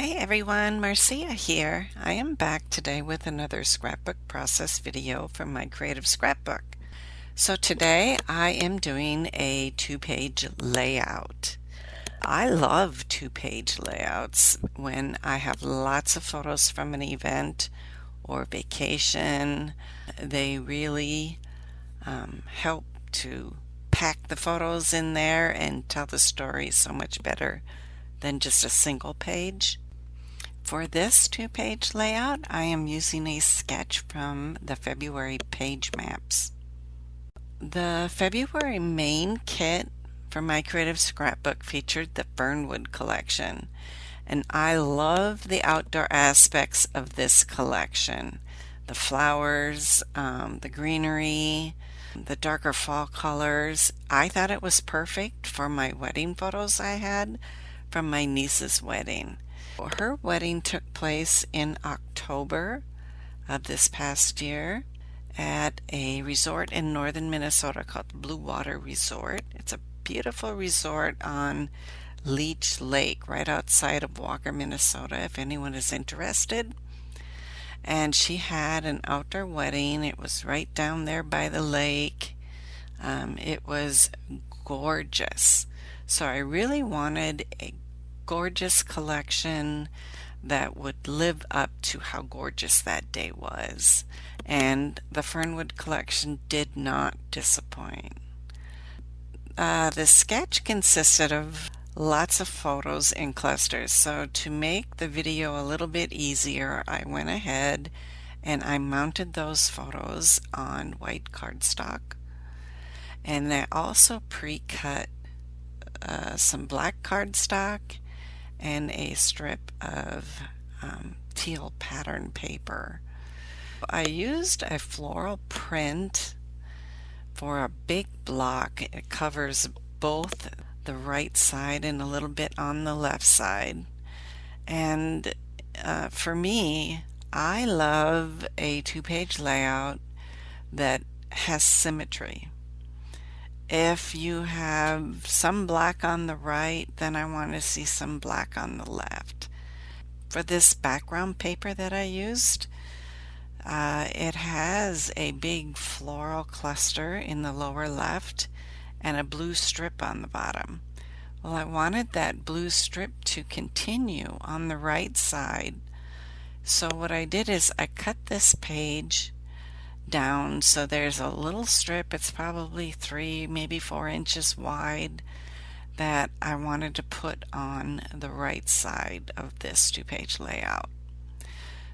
Hey everyone, Marcia here. I am back today with another scrapbook process video from my creative scrapbook. So today I am doing a two-page layout. I love two-page layouts when I have lots of photos from an event or vacation. They really help to pack the photos in there and tell the story so much better than just a single page. For this two-page layout, I am using a sketch from the February page maps. The February main kit for my creative scrapbook featured the Fernwood collection, and I love the outdoor aspects of this collection. The flowers, the greenery, the darker fall colors. I thought it was perfect for my wedding photos I had from my niece's wedding. Her wedding took place in October of this past year at a resort in northern Minnesota called Blue Water Resort. It's a beautiful resort on Leech Lake right outside of Walker, Minnesota, if anyone is interested. And she had an outdoor wedding. It was right down there by the lake. It was gorgeous. So I really wanted a gorgeous collection that would live up to how gorgeous that day was, and the Fernwood collection did not disappoint. The sketch consisted of lots of photos in clusters, so to make the video a little bit easier, I went ahead and I mounted those photos on white cardstock, and I also pre-cut some black cardstock and a strip of teal pattern paper. I used a floral print for a big block. It covers both the right side and a little bit on the left side. And for me, I love a two-page layout that has symmetry. If you have some black on the right, then I want to see some black on the left. For this background paper that I used, it has a big floral cluster in the lower left and a blue strip on the bottom. Well, I wanted that blue strip to continue on the right side. So what I did is I cut this page down so there's a little strip. It's probably 3, maybe 4 inches wide that I wanted to put on the right side of this two-page layout.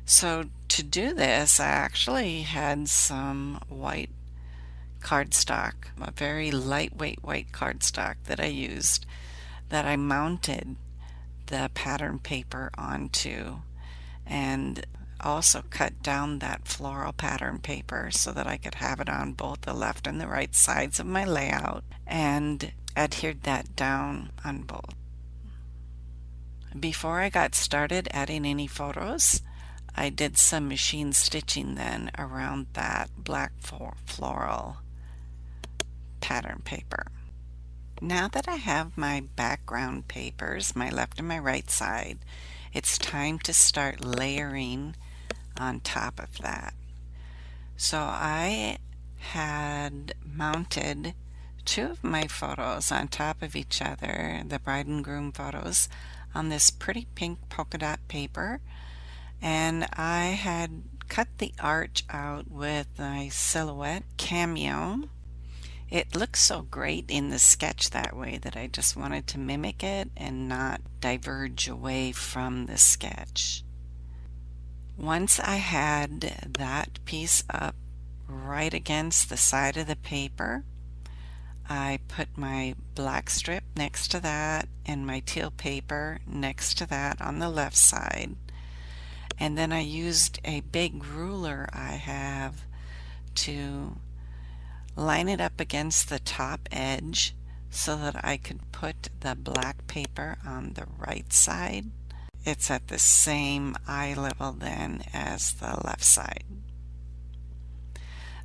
So to do this, I actually had some white cardstock, a very lightweight white cardstock that I used, that I mounted the pattern paper onto, and also cut down that floral pattern paper so that I could have it on both the left and the right sides of my layout, and adhered that down on both. Before I got started adding any photos, I did some machine stitching then around that black floral pattern paper. Now that I have my background papers, my left and my right side, it's time to start layering on top of that. So I had mounted 2 of my photos on top of each other, the bride and groom photos, on this pretty pink polka dot paper, and I had cut the arch out with my silhouette cameo. It looks so great in the sketch that way that I just wanted to mimic it and not diverge away from the sketch. Once I had that piece up right against the side of the paper, I put my black strip next to that and my teal paper next to that on the left side. And then I used a big ruler I have to line it up against the top edge so that I could put the black paper on the right side. It's at the same eye level then as the left side.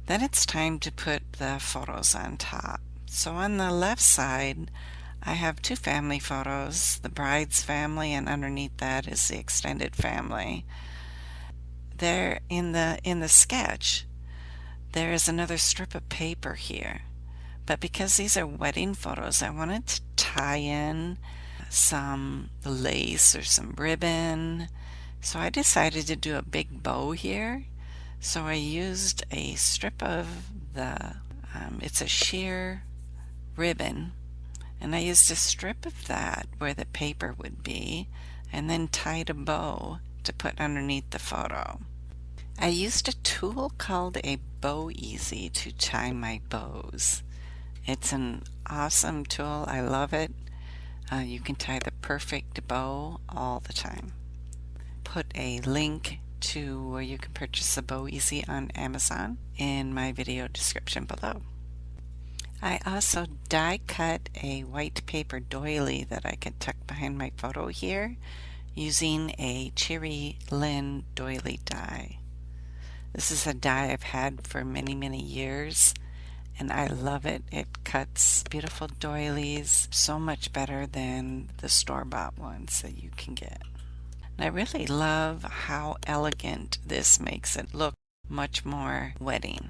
Then it's time to put the photos on top. So on the left side, I have two family photos, the bride's family, and underneath that is the extended family. There in the sketch, there is another strip of paper here. But because these are wedding photos, I wanted to tie in some lace or some ribbon. So I decided to do a big bow here. So I used a strip of it's a sheer ribbon, and I used a strip of that where the paper would be, and then tied a bow to put underneath the photo. I used a tool called a Bow Easy to tie my bows. It's an awesome tool. I love it. You can tie the perfect bow all the time. Put a link to where you can purchase the Bow Easy on Amazon in my video description below. I also die cut a white paper doily that I could tuck behind my photo here using a Cherry Lynn doily die. This is a die I've had for many years, and I love it. It cuts beautiful doilies so much better than the store-bought ones that you can get. And I really love how elegant this makes it look, much more wedding.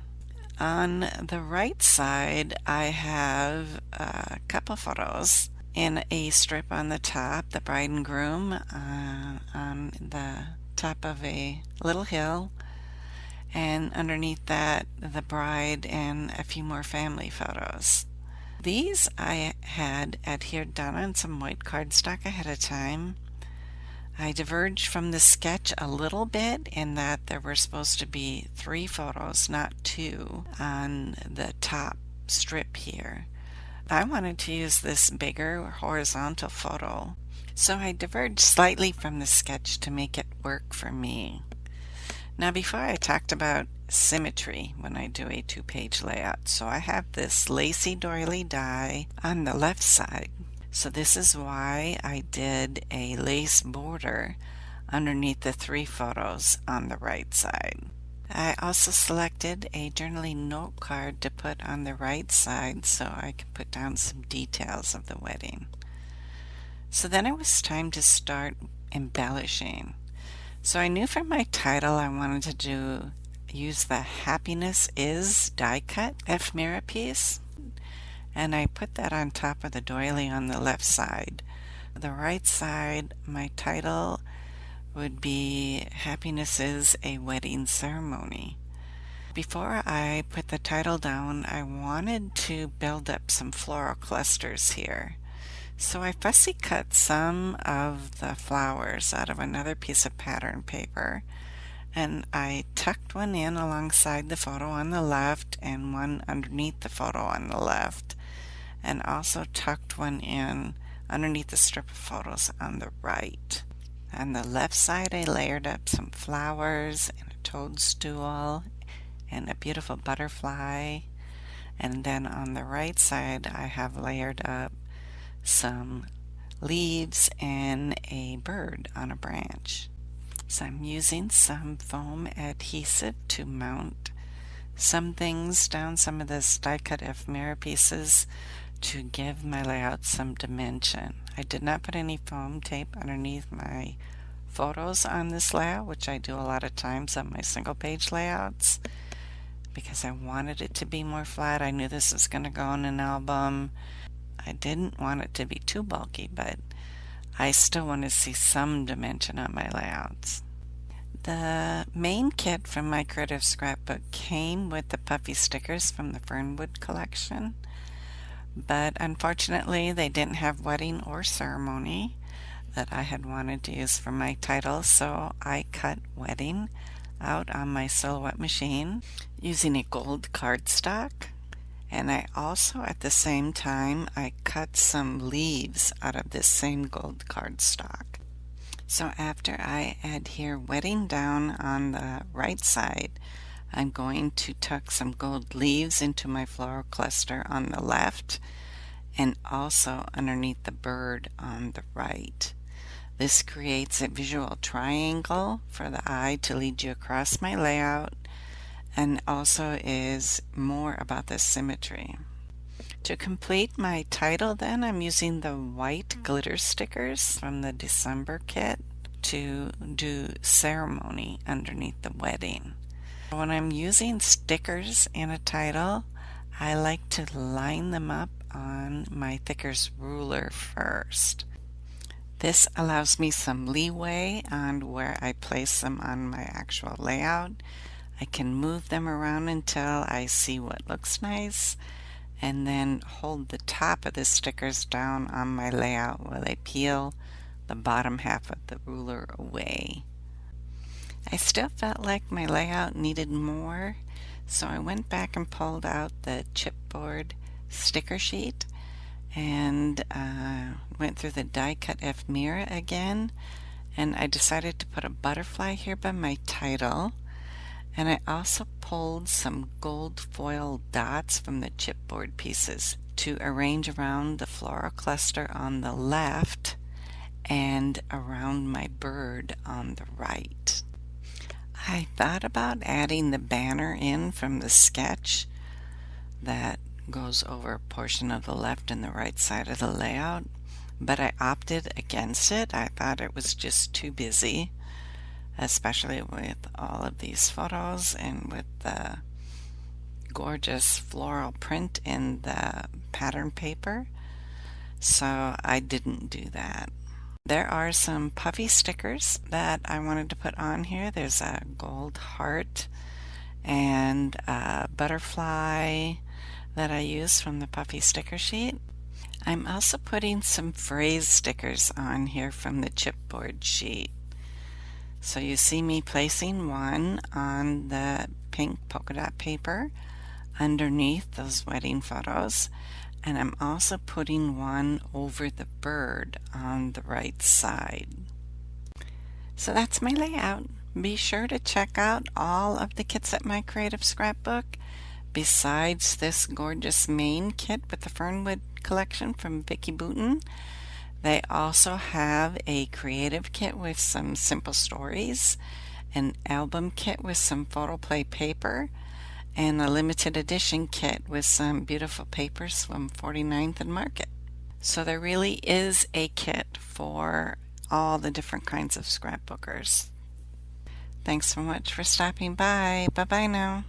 On the right side, I have a couple photos in a strip on the top, the bride and groom on the top of a little hill, and underneath that, the bride and a few more family photos. These I had adhered down on some white cardstock ahead of time. I diverged from the sketch a little bit in that there were supposed to be 3 photos, not 2, on the top strip here. I wanted to use this bigger horizontal photo, so I diverged slightly from the sketch to make it work for me. Now, before I talked about symmetry when I do a 2-page layout, so I have this lacy doily die on the left side. So this is why I did a lace border underneath the 3 photos on the right side. I also selected a journaling note card to put on the right side so I could put down some details of the wedding. So then it was time to start embellishing. So I knew for my title I wanted to use the Happiness Is die cut ephemera piece, and I put that on top of the doily on the left side. The right side, my title would be Happiness Is a Wedding Ceremony. Before I put the title down, I wanted to build up some floral clusters here. So I fussy cut some of the flowers out of another piece of pattern paper, and I tucked one in alongside the photo on the left and one underneath the photo on the left, and also tucked one in underneath the strip of photos on the right. On the left side, I layered up some flowers and a toadstool and a beautiful butterfly, and then on the right side I have layered up some leaves and a bird on a branch. So I'm using some foam adhesive to mount some things down some of the die cut ephemera pieces to give my layout some dimension. I did not put any foam tape underneath my photos on this layout, which I do a lot of times on my single page layouts, because I wanted it to be more flat. I knew this was going to go in an album. I didn't want it to be too bulky, but I still want to see some dimension on my layouts. The main kit from my creative scrapbook came with the puffy stickers from the Fernwood collection, but unfortunately they didn't have wedding or ceremony that I had wanted to use for my title, so I cut wedding out on my Silhouette machine using a gold cardstock. And I also, at the same time, I cut some leaves out of this same gold cardstock. So after I adhere wedding down on the right side, I'm going to tuck some gold leaves into my floral cluster on the left and also underneath the bird on the right. This creates a visual triangle for the eye to lead you across my layout, and also is more about the symmetry. To complete my title then, I'm using the white glitter stickers from the December kit to do ceremony underneath the wedding. When I'm using stickers in a title, I like to line them up on my Thickers ruler first. This allows me some leeway on where I place them on my actual layout. I can move them around until I see what looks nice, and then hold the top of the stickers down on my layout while I peel the bottom half of the ruler away. I still felt like my layout needed more, so I went back and pulled out the chipboard sticker sheet and went through the die cut F-Mira again, and I decided to put a butterfly here by my title, and I also pulled some gold foil dots from the chipboard pieces to arrange around the floral cluster on the left and around my bird on the right. I thought about adding the banner in from the sketch that goes over a portion of the left and the right side of the layout, but I opted against it. I thought it was just too busy, especially with all of these photos and with the gorgeous floral print in the pattern paper, so I didn't do that. There are some puffy stickers that I wanted to put on here. There's a gold heart and a butterfly that I used from the puffy sticker sheet. I'm also putting some phrase stickers on here from the chipboard sheet. So you see me placing one on the pink polka dot paper underneath those wedding photos, and I'm also putting one over the bird on the right side. So that's my layout. Be sure to check out all of the kits at My Creative Scrapbook. Besides this gorgeous main kit with the Fernwood collection from Vicki Boutin, they also have a creative kit with some simple stories, an album kit with some photoplay paper, and a limited edition kit with some beautiful papers from 49th and Market. So there really is a kit for all the different kinds of scrapbookers. Thanks so much for stopping by. Bye-bye now.